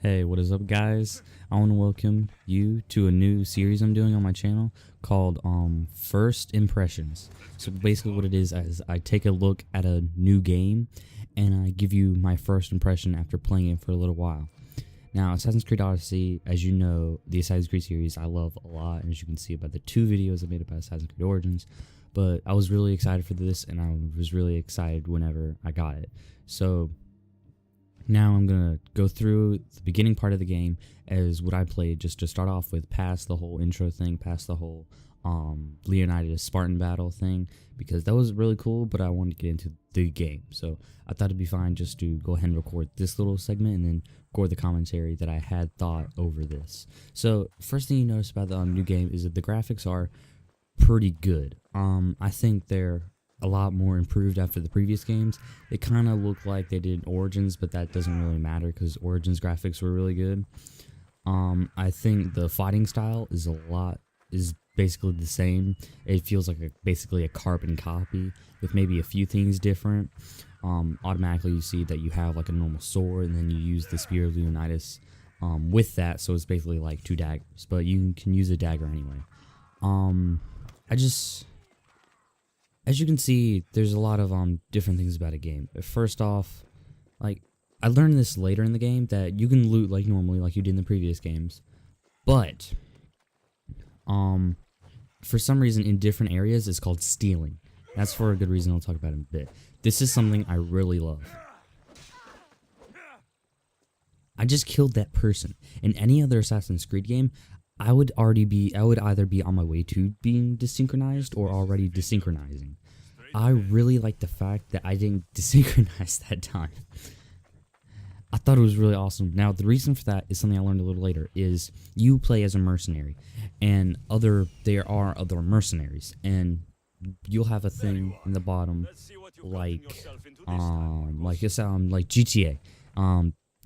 Hey, what is up, guys? I want to welcome you to a new series I'm doing on my channel called First Impressions. So basically what it is I take a look at a new game and I give you my first impression after playing it for a little while. Now, Assassin's Creed Odyssey, as you know, the Assassin's Creed series I love a lot, and as you can see by the 2 videos I made about Assassin's Creed Origins. But I was really excited for this, and I was really excited whenever I got it. So now I'm going to go through the beginning part of the game as what I played, just to start off with, past the whole intro thing, past the whole Leonidas Spartan battle thing, because that was really cool, but I wanted to get into the game. So I thought it'd be fine just to go ahead and record this little segment and then record the commentary that I had thought over this. So first thing you notice about the new game is that the graphics are pretty good. I think they're a lot more improved after the previous games. They kind of look like they did Origins, but that doesn't really matter because Origins graphics were really good. I think the fighting style is basically the same. It feels like basically a carbon copy with maybe a few things different. Automatically you see that you have like a normal sword, and then you use the Spear of Leonidas with that, so it's basically like 2 daggers, but you can use a dagger anyway. As you can see, there's a lot of different things about a game. First off, like, I learned this later in the game that you can loot like normally, like you did in the previous games, but for some reason in different areas it's called stealing. That's for a good reason I'll talk about in a bit. This is something I really love. I just killed that person. In any other Assassin's Creed game, I would either be on my way to being desynchronized or already desynchronizing. I really like the fact that I didn't desynchronize that time. I thought it was really awesome. Now, the reason for that is something I learned a little later, is you play as a mercenary, and there are other mercenaries, and you'll have a thing in the bottom like GTA.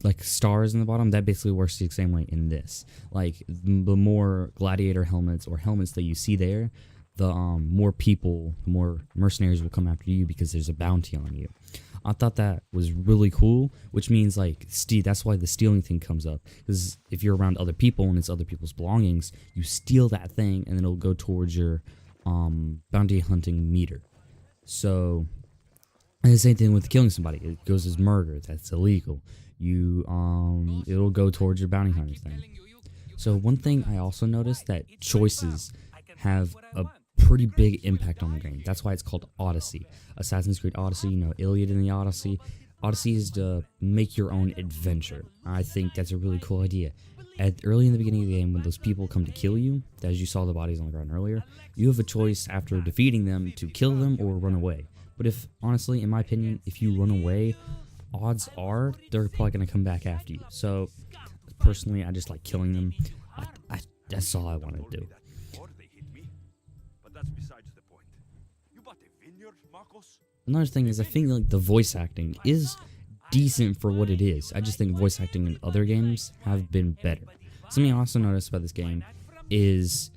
Like stars in the bottom, that basically works the same way in this. Like, the more gladiator helmets or helmets that you see there, the more mercenaries will come after you because there's a bounty on you. I thought that was really cool, which means like that's why the stealing thing comes up, because if you're around other people and it's other people's belongings, you steal that thing and then it'll go towards your bounty hunting meter. So, and the same thing with killing somebody, it goes as murder. That's illegal. It'll go towards your bounty hunter thing. So one thing I also noticed, that choices have a pretty big impact on the game. That's why it's called Odyssey. Assassin's Creed Odyssey, you know, Iliad in the Odyssey. Odyssey is to make your own adventure. I think that's a really cool idea. Early in the beginning of the game, when those people come to kill you, as you saw the bodies on the ground earlier, you have a choice after defeating them to kill them or run away. But honestly, in my opinion, if you run away, odds are they're probably going to come back after you. So personally, I just like killing them. That's all I want to do. Another thing is, I think like the voice acting is decent for what it is. I just think voice acting in other games have been better. Something I also noticed about this game is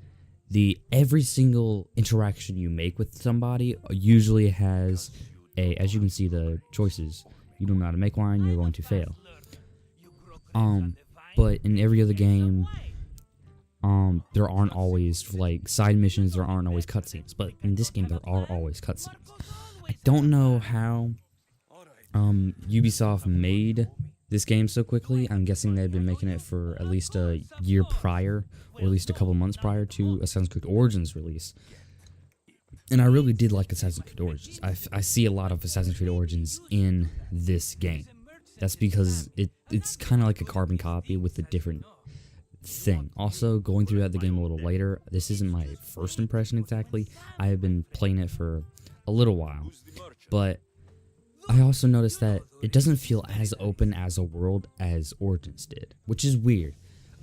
every single interaction you make with somebody usually has as you can see the choices. You don't know how to make one, you're going to fail. But in every other game, there aren't always like side missions, there aren't always cutscenes. But in this game, there are always cutscenes. I don't know how Ubisoft made this game so quickly. I'm guessing they've been making it for at least a year prior, or at least a couple months prior to Assassin's Creed Origins release. And I really did like Assassin's Creed Origins. I see a lot of Assassin's Creed Origins in this game. That's because it's kind of like a carbon copy with a different thing. Also, going through the game a little later, this isn't my first impression exactly. I have been playing it for a little while. But I also noticed that it doesn't feel as open as a world as Origins did, which is weird.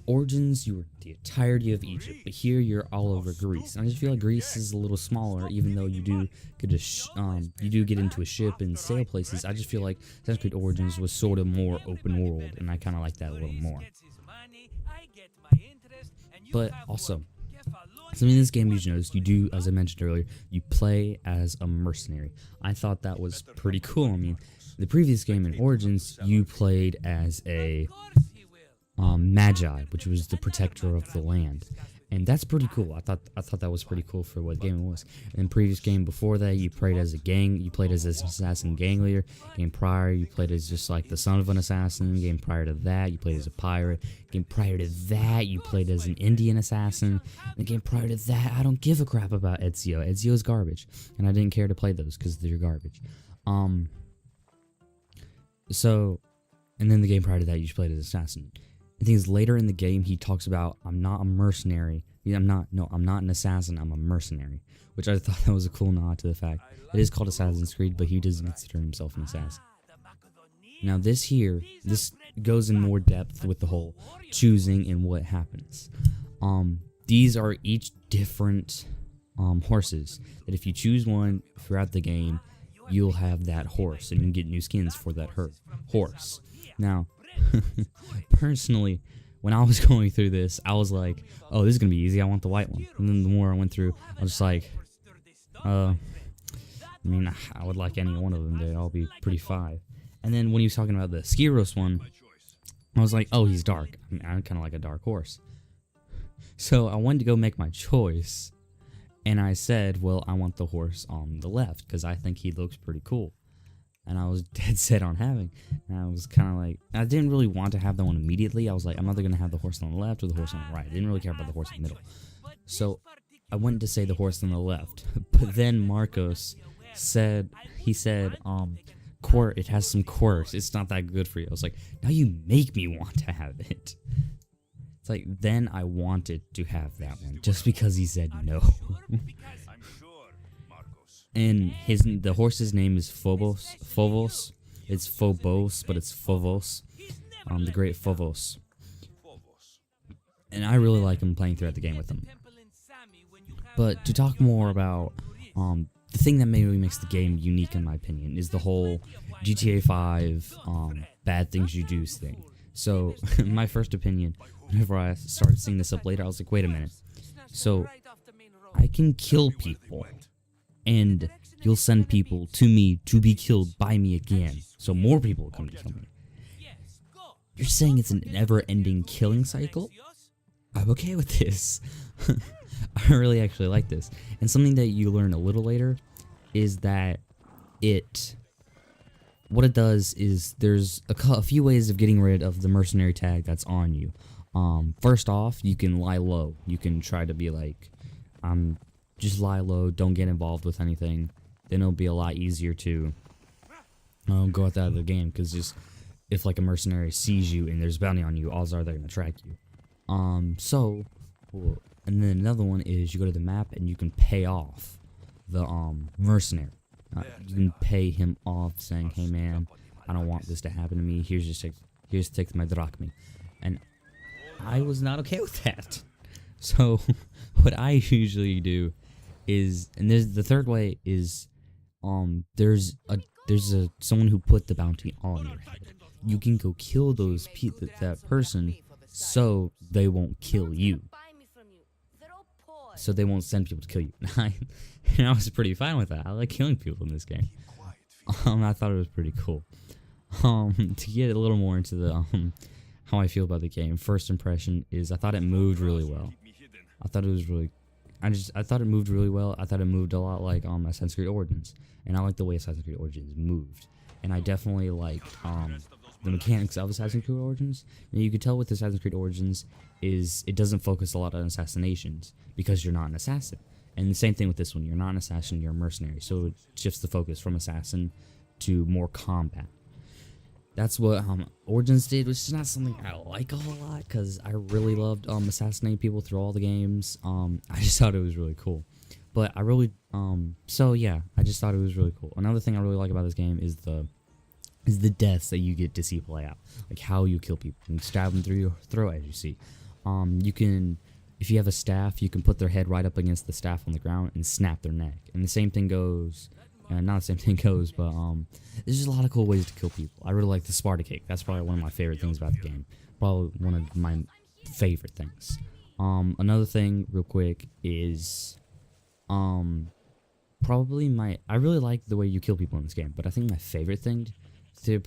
Origins, you were the entirety of Egypt, but here you're all over Greece. And I just feel like Greece is a little smaller, even though you do get into a ship and sail places. I just feel like Assassin's Creed Origins was sort of more open world, and I kind of like that a little more. But also, something in this game you should notice, you do, as I mentioned earlier, you play as a mercenary. I thought that was pretty cool. I mean, the previous game in Origins, you played as a Magi, which was the protector of the land. And that's pretty cool. I thought that was pretty cool for what game it was. In the previous game before that, you played as an assassin gang leader. Game prior, you played as just like the son of an assassin. Game prior to that, you played as a pirate. Game prior to that, you played as an Indian assassin. And the game prior to that, I don't give a crap about Ezio. Ezio is garbage, and I didn't care to play those because they're garbage. And then the game prior to that, you just played as an assassin. The thing is, later in the game, he talks about, I'm not a mercenary. I'm not an assassin, I'm a mercenary. Which I thought that was a cool nod to the fact it is called Assassin's Creed, but he doesn't consider himself an assassin. Now this goes in more depth with the whole choosing and what happens. These are each different horses, that if you choose one throughout the game, you'll have that horse, and you can get new skins for that horse. Now, personally, when I was going through this, I was like, oh, this is going to be easy, I want the white one. And then the more I went through, I was just like, I would like any one of them, they'd all be pretty fine. And then when he was talking about the Skiros one, I was like, oh, he's dark. I kind of like a dark horse. So I wanted to go make my choice, and I said, well, I want the horse on the left, because I think he looks pretty cool. And I was dead set on having. And I was kind of like, I didn't really want to have that one immediately. I was like, I'm either going to have the horse on the left or the horse on the right. I didn't really care about the horse in the middle. So I went to say the horse on the left. But then Marcos said, it has some quirks. It's not that good for you. I was like, now you make me want to have it. It's like, then I wanted to have that one just because he said no. And the horse's name is Phobos. It's Phobos, but it's Phobos. The great Phobos. And I really like him playing throughout the game with him. But to talk more about the thing that maybe makes the game unique, in my opinion, is the whole GTA 5 bad things you do thing. So, my first opinion, whenever I started seeing this up later, I was like, wait a minute. So, I can kill people, and you'll send people to me to be killed by me again, so more people will come to kill me. You're saying it's an never-ending killing cycle? I'm okay with this. I really actually like this. And something that you learn a little later is that what it does is there's a few ways of getting rid of the mercenary tag that's on you. First off, you can lie low. You can try to be like, just lie low, don't get involved with anything. Then it'll be a lot easier to go out of the game, because just if like a mercenary sees you and there's a bounty on you, odds are they're gonna track you. And then another one is you go to the map and you can pay off the mercenary. You can pay him off, saying, "Hey man, I don't want this to happen to me. Here's take my drachmi," and I was not okay with that. So what I usually do is, and there's the third way is, there's someone who put the bounty on your head. You can go kill that person, so they won't kill you. So they won't send people to kill you. And I was pretty fine with that. I like killing people in this game. I thought it was pretty cool. To get a little more into the how I feel about the game, first impression is I thought it moved really well. I thought it moved really well. I thought it moved a lot like Assassin's Creed Origins, and I like the way Assassin's Creed Origins moved. And I definitely like the mechanics of Assassin's Creed Origins. And you can tell with Assassin's Creed Origins is it doesn't focus a lot on assassinations because you're not an assassin. And the same thing with this one. You're not an assassin, you're a mercenary. So it shifts the focus from assassin to more combat. That's what Origins did, which is not something I like a whole lot, because I really loved assassinating people through all the games. I just thought it was really cool. But I really, so yeah, I just thought it was really cool. Another thing I really like about this game is the deaths that you get to see play out. Like how you kill people. You stab them through your throat, as you see. You can, if you have a staff, you can put their head right up against the staff on the ground and snap their neck. And the same thing goes... not the same thing goes, but there's just a lot of cool ways to kill people. I really like the Sparta cake. That's probably one of my favorite things about the game. Probably one of my favorite things. Another thing, real quick, is I really like the way you kill people in this game, but I think my favorite thing to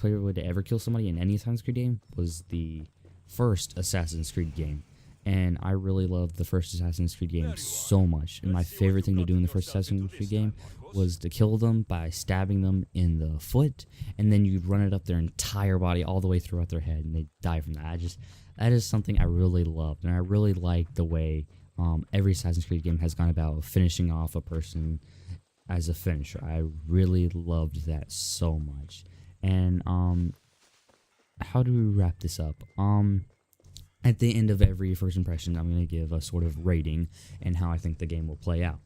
ever kill somebody in any Assassin's Creed game was the first Assassin's Creed game. And I really loved the first Assassin's Creed game so much. And my favorite thing to do in the first Assassin's Creed game was to kill them by stabbing them in the foot, and then you'd run it up their entire body all the way throughout their head, and they'd die from that. That is something I really loved, and I really like the way every Assassin's Creed game has gone about finishing off a person as a finisher. I really loved that so much. And how do we wrap this up? At the end of every first impression, I'm going to give a sort of rating and how I think the game will play out.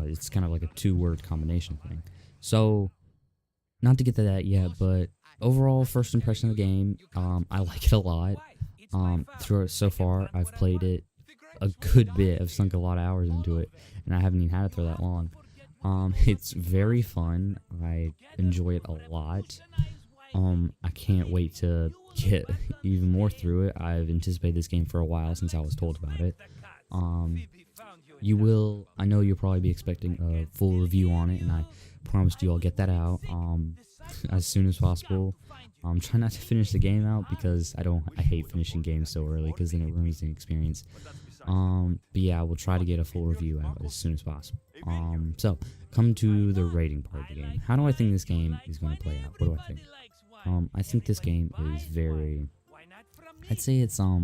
It's kind of like a 2-word combination thing. So, not to get to that yet, but overall first impression of the game, I like it a lot. Through it so far, I've played it a good bit. I've sunk a lot of hours into it, and I haven't even had it for that long. It's very fun. I enjoy it a lot. I can't wait to get even more through it. I've anticipated this game for a while since I was told about it. I know you'll probably be expecting a full review on it, and I promised you I'll get that out as soon as possible. Try not to finish the game out because I hate finishing games so early because then it ruins the experience. But yeah, we'll try to get a full review out as soon as possible. So come to the rating part of the game. How do I think this game is going to play out? What do I think? I think this game is very, I'd say it's, how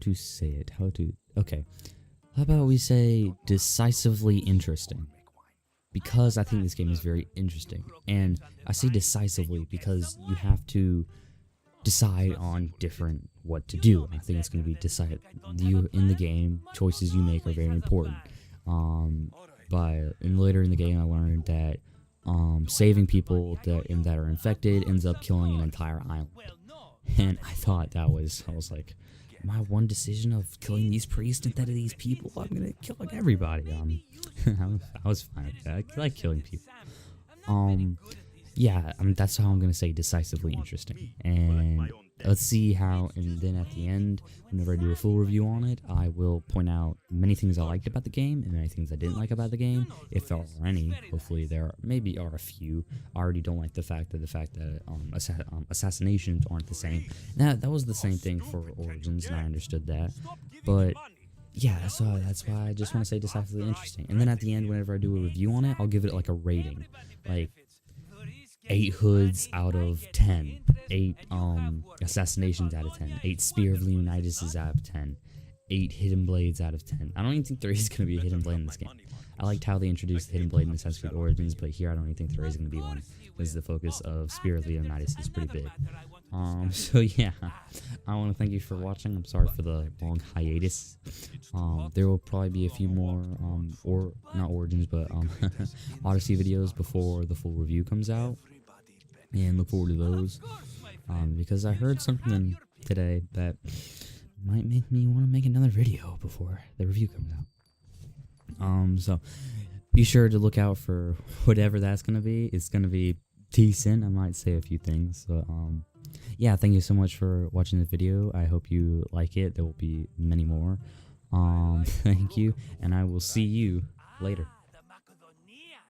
to say it, okay, how about we say decisively interesting, because I think this game is very interesting, and I say decisively because you have to decide on what to do. I think it's going to be in the game, choices you make are very important. Later in the game I learned that saving people that are infected ends up killing an entire island. And I thought I was like, my one decision of killing these priests instead of these people, I'm gonna kill like everybody. I was fine with that. I like killing people. Yeah, that's how I'm gonna say decisively interesting. And let's see how, and then at the end, whenever I do a full review on it, I will point out many things I liked about the game and many things I didn't like about the game, if there are any. Hopefully there maybe are a few. I already don't like the fact that assassinations aren't the same. That was the same thing for Origins, and I understood that. But yeah, so that's why I just want to say decisively interesting. And then at the end, whenever I do a review on it, I'll give it like a rating, like 8 hoods out of 10, 8 assassinations out of 10, 8 Spear of Leonidas out of 10, 8 Hidden Blades out of 10. I don't even think there is going to be a Hidden Blade in this game. I liked how they introduced the Hidden Blade in Assassin's Creed Origins, but here I don't even think there is going to be one, because the focus of Spear of Leonidas is pretty big. So yeah, I want to thank you for watching. I'm sorry for the long hiatus. There will probably be a few more, or not Origins, but Odyssey videos before the full review comes out. And look forward to those, because I heard something today that might make me want to make another video before the review comes out. So be sure to look out for whatever that's going to be. It's going to be decent. I might say a few things, but yeah, thank you so much for watching the video. I hope you like it. There will be many more. Thank you, and I will see you later.